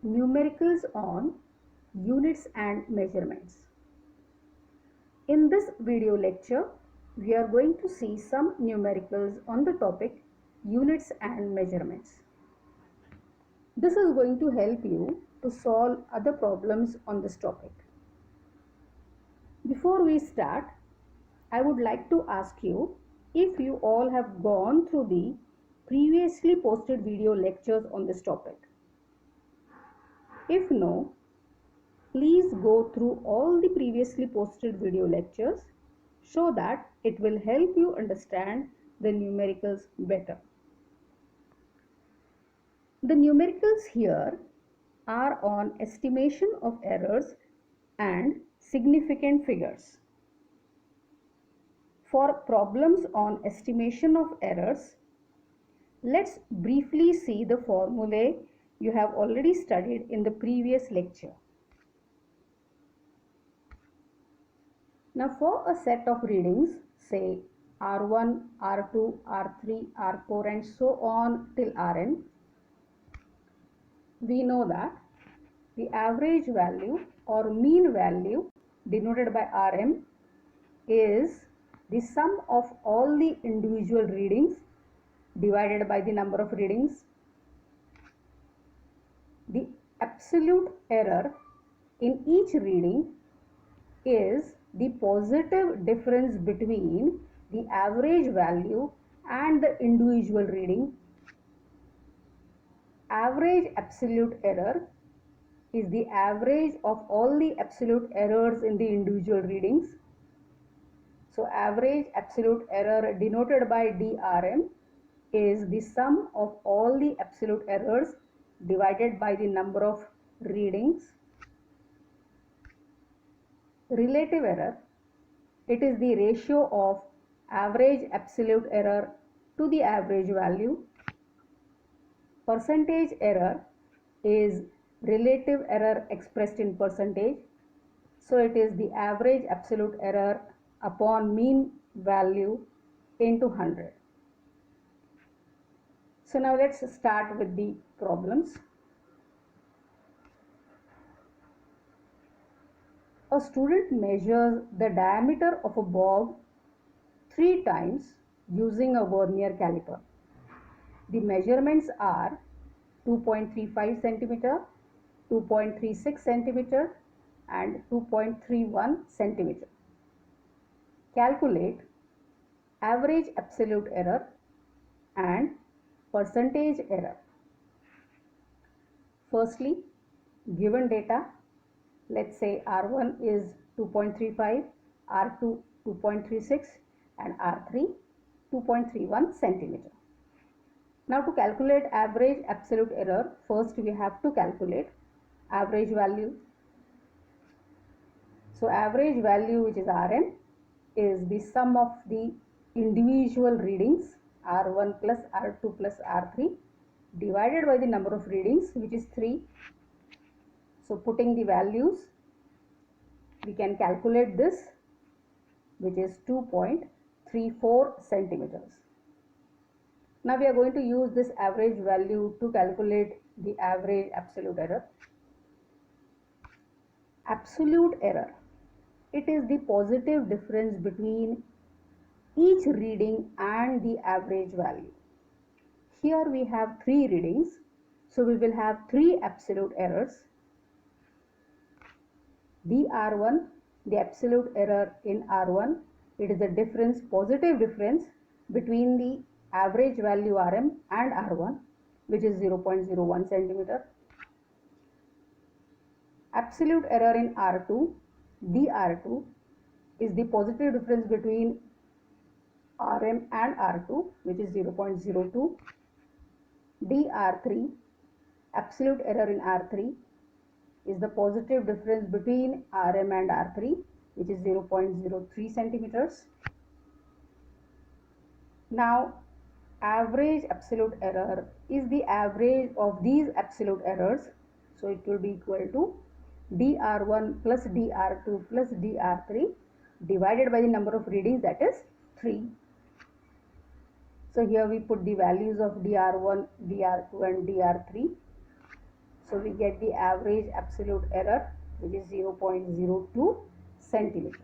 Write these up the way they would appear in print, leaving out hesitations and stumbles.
Numericals on units and measurements. In this video lecture, we are going to see some numericals on the topic units and measurements. This is going to help you to solve other problems on this topic. Before we start, I would like to ask you if you all have gone through the previously posted video lectures on this topic. If no, please go through all the previously posted video lectures so that it will help you understand the numericals better. The numericals here are on estimation of errors and significant figures. For problems on estimation of errors, let's briefly see the formulae you have already studied in the previous lecture. Now for a set of readings, say R1, R2, R3, R4 and so on till Rn, we know that the average value or mean value denoted by Rm is the sum of all the individual readings divided by the number of readings. The absolute error in each reading is the positive difference between the average value and the individual reading. Average absolute error is the average of all the absolute errors in the individual readings. So average absolute error denoted by DRM is the sum of all the absolute errors divided by the number of readings. Relative error, it is the ratio of average absolute error to the average value. Percentage error is relative error expressed in percentage. So it is the average absolute error upon mean value into 100. So now let's start with the problems. A student measures the diameter of a bulb 3 times using a vernier caliper. The measurements are 2.35 centimeter, 2.36 centimeter and 2.31 centimeter. Calculate average absolute error and percentage error. Firstly, given data, let's say R1 is 2.35, R2 2.36 and R3 2.31 centimeter. Now to calculate average absolute error, first we have to calculate average value. So average value, which is Rn, is the sum of the individual readings R1 plus R2 plus R3 divided by the number of readings, which is 3. So putting the values, we can calculate this, which is 2.34 centimeters. Now we are going to use this average value to calculate the average absolute error. Absolute error, it is the positive difference between each reading and the average value. Here we have 3 readings, so we will have 3 absolute errors. dR1, the absolute error in R1, it is the difference, positive difference between the average value Rm and R1, which is 0.01 centimeter. Absolute error in R2, dR2, is the positive difference between Rm and R2, which is 0.02. dR3, absolute error in R3, is the positive difference between Rm and R3, which is 0.03 centimeters. Now average absolute error is the average of these absolute errors, so it will be equal to dR1 plus dR2 plus dR3 divided by the number of readings, that is 3. So here we put the values of dR1, dR2 and dR3. So we get the average absolute error, which is 0.02 centimeters.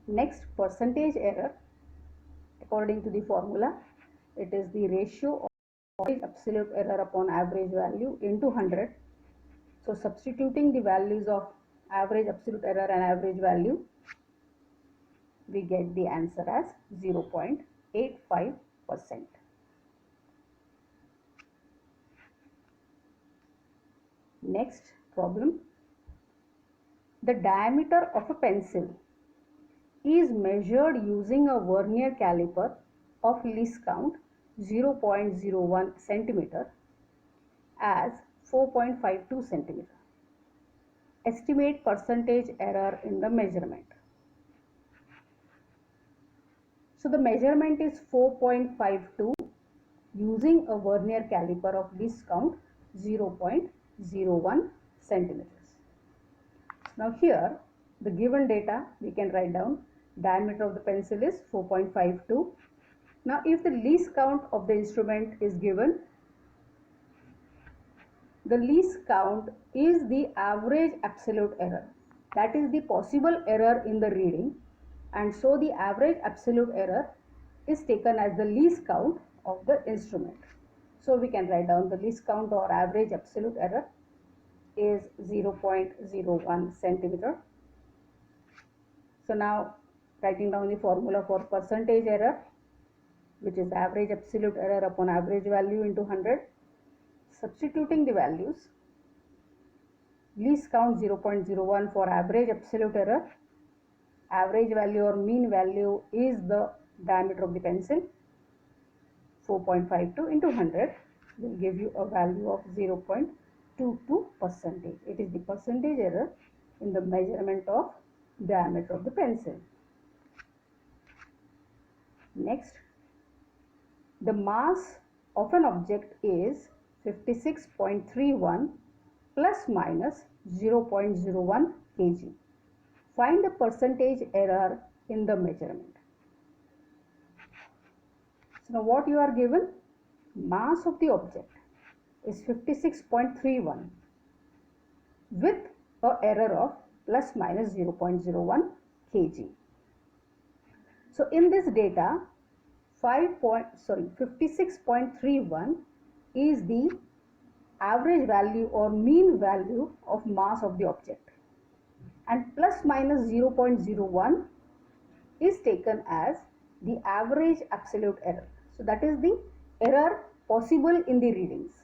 Next, percentage error, according to the formula, it is the ratio of average absolute error upon average value into 100. So substituting the values of average absolute error and average value, we get the answer as 0.85%. Next problem. The diameter of a pencil is measured using a vernier caliper of least count 0.01 centimeter as 4.52 centimeter. Estimate percentage error in the measurement. So the measurement is 4.52 using a vernier caliper of least count 0.01 centimeters. Now here the given data we can write down. Diameter of the pencil is 4.52. Now if the least count of the instrument is given, the least count is the average absolute error. That is the possible error in the reading, and so the average absolute error is taken as the least count of the instrument. So we can write down the least count or average absolute error is 0.01 centimeter. So now writing down the formula for percentage error, which is average absolute error upon average value into 100. Substituting the values, least count 0.01 for average absolute error, average value or mean value is the diameter of the pencil, 4.52 into 100 will give you a value of 0.22%. It is the percentage error in the measurement of diameter of the pencil. Next, the mass of an object is 56.31 plus minus 0.01 kg. Find the percentage error in the measurement. So now what you are given? Mass of the object is 56.31 with an error of plus minus 0.01 kg. So in this data, 56.31 is the average value or mean value of mass of the object, and plus minus 0.01 is taken as the average absolute error. So that is the error possible in the readings.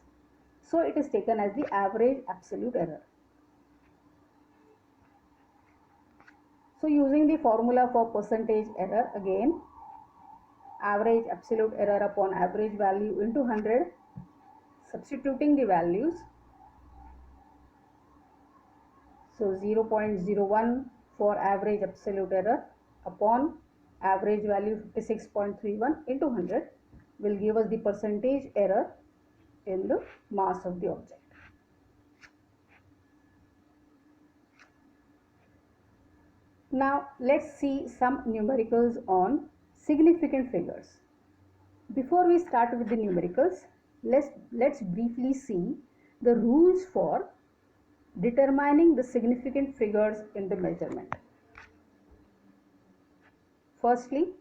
So it is taken as the average absolute error. So using the formula for percentage error, again, average absolute error upon average value into 100, substituting the values. So 0.01 for average absolute error upon average value 56.31 into 100 will give us the percentage error in the mass of the object. Now let's see some numericals on significant figures. Before we start with the numericals, let's briefly see the rules for determining the significant figures in the measurement. Firstly,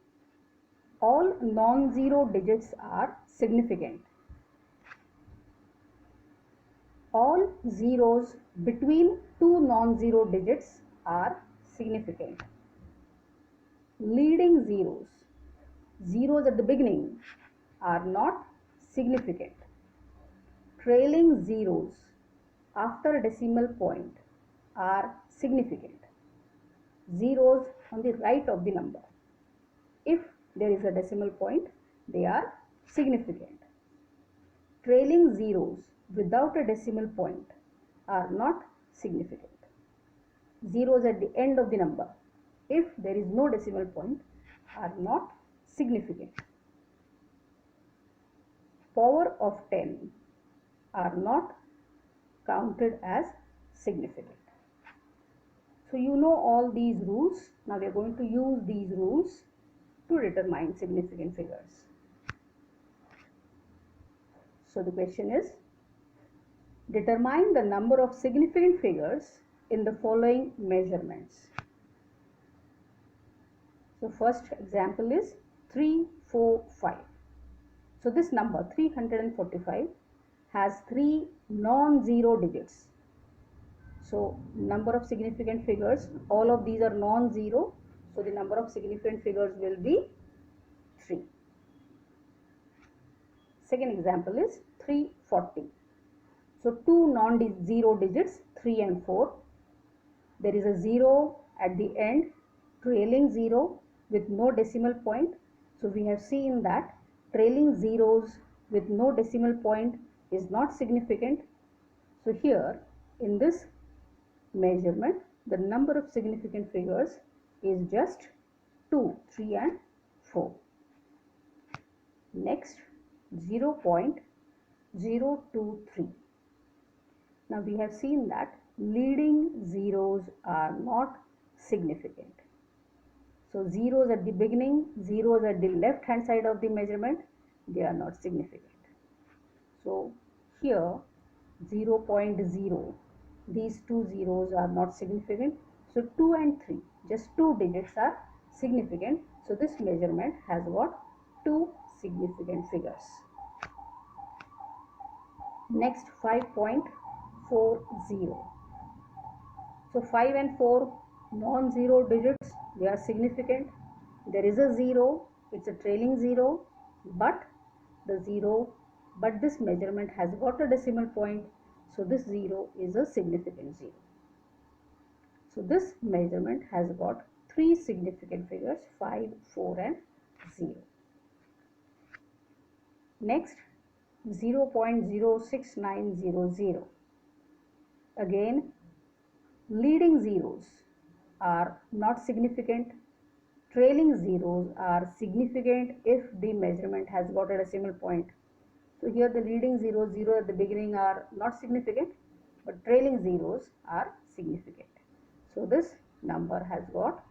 all non-zero digits are significant. All zeros between two non-zero digits are significant. Leading zeros, zeros at the beginning, are not significant. Trailing zeros after a decimal point are significant. Zeros on the right of the number, if there is a decimal point, they are significant. Trailing zeros without a decimal point are not significant. Zeros at the end of the number, if there is no decimal point, are not significant. Power of 10 are not counted as significant. So you know all these rules. Now we are going to use these rules to determine significant figures. So the question is, Determine the number of significant figures in the following measurements. So first example is 345. So this number 345 has 3 non-zero digits. So number of significant figures, all of these are non-zero. So the number of significant figures will be 3. Second example is 340. So two non-zero digits, 3 and 4. There is a 0 at the end, trailing 0 with no decimal point. So we have seen that trailing zeros with no decimal point is not significant. So here in this measurement, the number of significant figures is just 2, 3 and 4. Next, 0.023. Now we have seen that leading zeros are not significant. So zeros at the beginning, zeros at the left hand side of the measurement, they are not significant. So here 0.0, these two zeros are not significant. So 2 and 3, just two digits are significant. So this measurement has got two significant figures. Next, 5.40. So 5 and 4 non-zero digits, they are significant. There is a 0, it's a trailing 0, but this measurement has got a decimal point, so this 0 is a significant 0. So this measurement has got three significant figures, 5, 4 and 0. Next, 0.06900. Again, leading zeros are not significant. Trailing zeros are significant if the measurement has got a decimal point. So here the leading 0 at the beginning are not significant, but trailing zeros are significant. So this number has got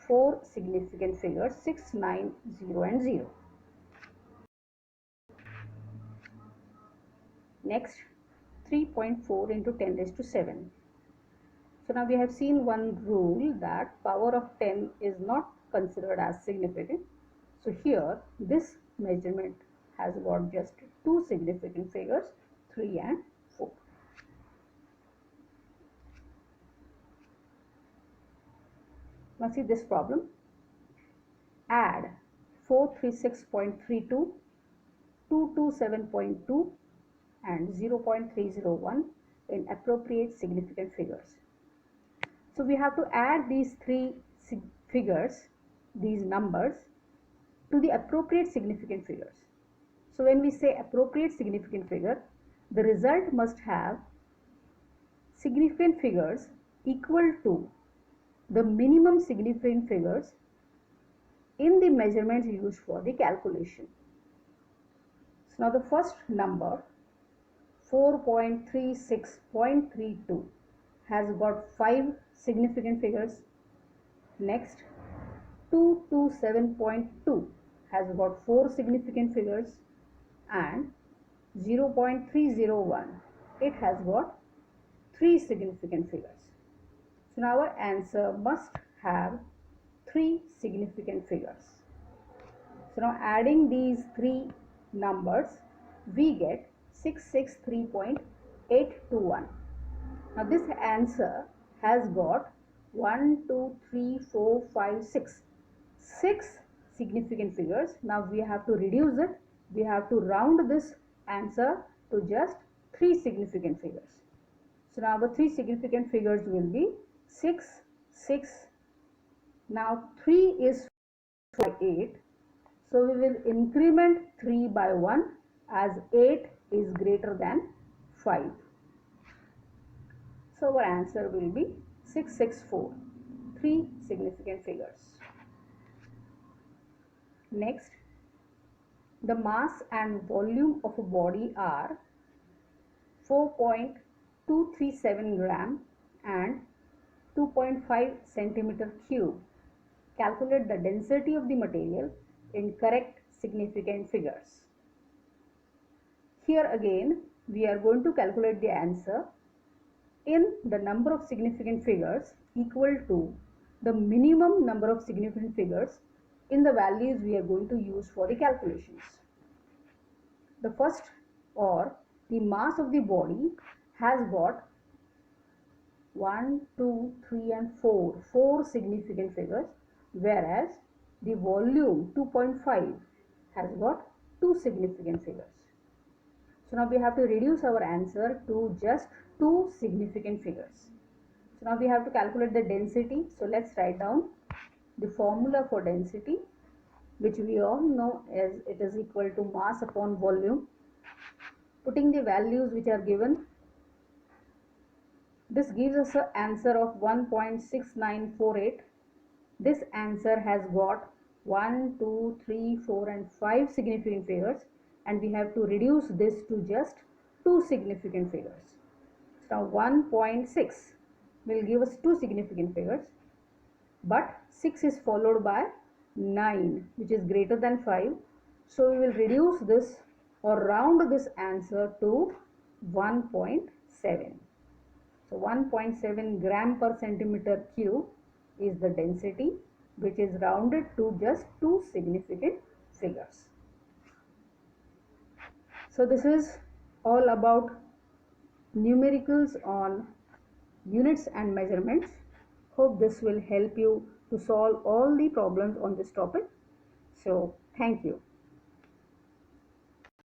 four significant figures, 6, 9, 0 and 0. Next, 3.4 into 10 raised to 7. So now we have seen one rule that power of 10 is not considered as significant. So here this measurement has got just two significant figures, 3 and 4. Now see this problem. Add 436.32, 227.2 and 0.301 in appropriate significant figures. So we have to add these three figures, these numbers, to the appropriate significant figures. So when we say appropriate significant figure, the result must have significant figures equal to the minimum significant figures in the measurements used for the calculation. So now the first number, 4.36.32, has got 5 significant figures. Next, 227.2 has got 4 significant figures, and 0.301, it has got 3 significant figures. So now our answer must have 3 significant figures. So now adding these 3 numbers, we get 663.821. Now this answer has got 1, 2, 3, 4, 5, 6. 6 significant figures. Now we have to reduce it. We have to round this answer to just 3 significant figures. So now the 3 significant figures will be 6, 6. Now 3 is 8. So we will increment 3 by 1 as 8 is greater than 5. So our answer will be 664, 3 significant figures. Next, the mass and volume of a body are 4.237 gram and 2.5 centimeter cube. Calculate the density of the material in correct significant figures. Here again, we are going to calculate the answer in the number of significant figures equal to the minimum number of significant figures in the values we are going to use for the calculations. The first, or the mass of the body, has got 1, 2, 3 and 4 significant figures, whereas the volume 2.5 has got 2 significant figures. So now we have to reduce our answer to just 2 significant figures. So now we have to calculate the density. So let's write down the formula for density, which we all know as it is equal to mass upon volume. Putting the values which are given, this gives us an answer of 1.6948. This answer has got 1, 2, 3, 4 and 5 significant figures, and we have to reduce this to just 2 significant figures. So now 1.6 will give us 2 significant figures, but 6 is followed by 9, which is greater than 5. So we will reduce this or round this answer to 1.7. So 1.7 gram per centimeter cube is the density, which is rounded to just 2 significant figures. So this is all about numericals on units and measurements. Hope this will help you to solve all the problems on this topic. So thank you.